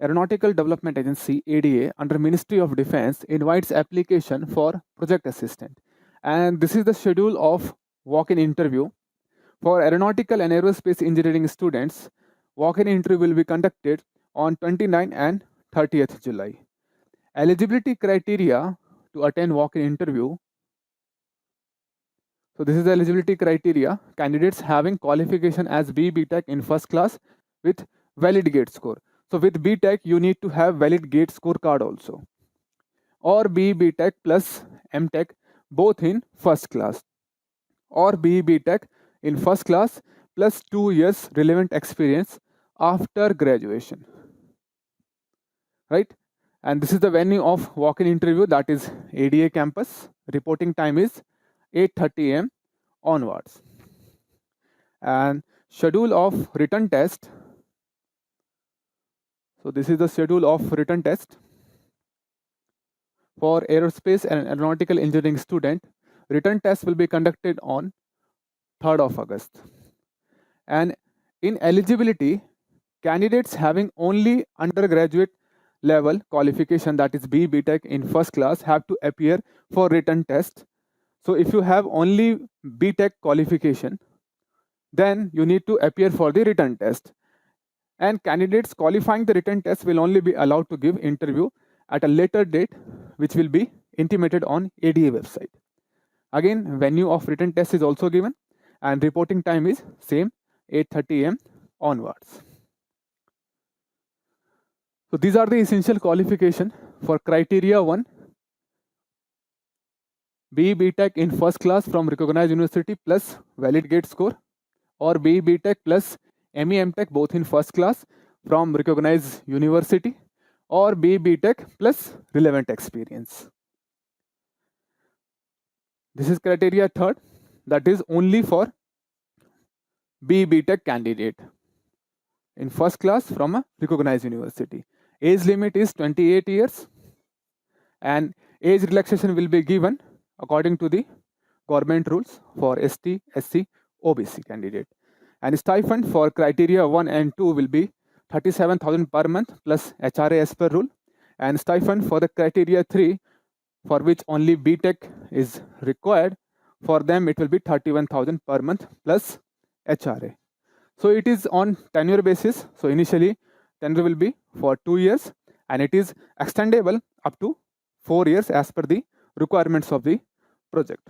Aeronautical Development Agency ADA under Ministry of Defense invites application for project assistant. And this is the schedule of walk-in interview. For aeronautical and aerospace engineering students, walk-in interview will be conducted on 29 and 30th July. Eligibility criteria to attend walk-in interview. So this is the eligibility criteria. Candidates having qualification as BTech in first class with valid GATE score. So with BTech, you need to have valid GATE score card also. Or BTech plus MTech both in first class. Or BTech in first class plus 2 years relevant experience after graduation. Right? And this is the venue of walk-in interview, that is ADA campus. Reporting time is 8:30 a.m. onwards. And schedule of written test. So this is the schedule of written test. For aerospace and aeronautical engineering student, written test will be conducted on 3rd of August. And in eligibility, candidates having only undergraduate level qualification, that is BTech in first class, have to appear for written test. So if you have only BTech qualification, then you need to appear for the written test. And candidates qualifying the written test will only be allowed to give interview at a later date, which will be intimated on ADA website. Again, venue of written test is also given, and reporting time is same, 8:30 a.m. onwards. So these are the essential qualification for criteria 1. BTech in first class from recognized university plus valid GATE score, or BTech plus MEMTech both in first class from recognized university, or BTech plus relevant experience. This is criteria 3rd, that is only for BTech candidate in first class from a recognized university. Age limit is 28 years, and age relaxation will be given according to the government rules for ST, SC, OBC candidate. And stipend for criteria 1 and 2 will be 37,000 per month plus HRA as per rule. And stipend for the criteria 3, for which only BTech is required, for them it will be 31,000 per month plus HRA. So it is on tenure basis. So initially tenure will be for 2 years, and it is extendable up to 4 years as per the requirements of the project.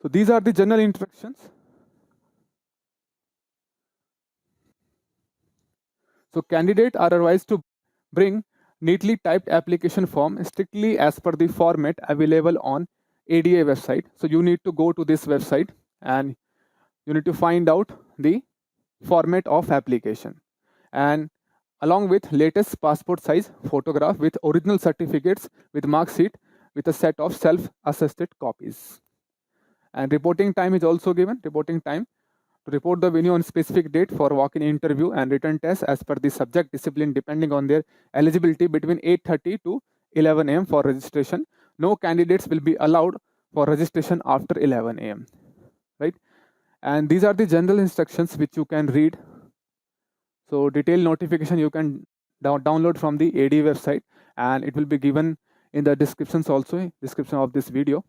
So these are the general instructions. So candidates are advised to bring neatly typed application form strictly as per the format available on ADA website. So you need to go to this website and you need to find out the format of application, and along with latest passport size photograph with original certificates with mark sheet with a set of self-attested copies. And reporting time is also given. Reporting time to report the venue on specific date for walk-in interview and written test as per the subject discipline depending on their eligibility between 8:30 to 11 a.m. for registration. No candidates will be allowed for registration after 11 a.m. Right? And these are the general instructions which you can read. So detailed notification you can download from the AD website, and it will be given in the descriptions also, description of this video.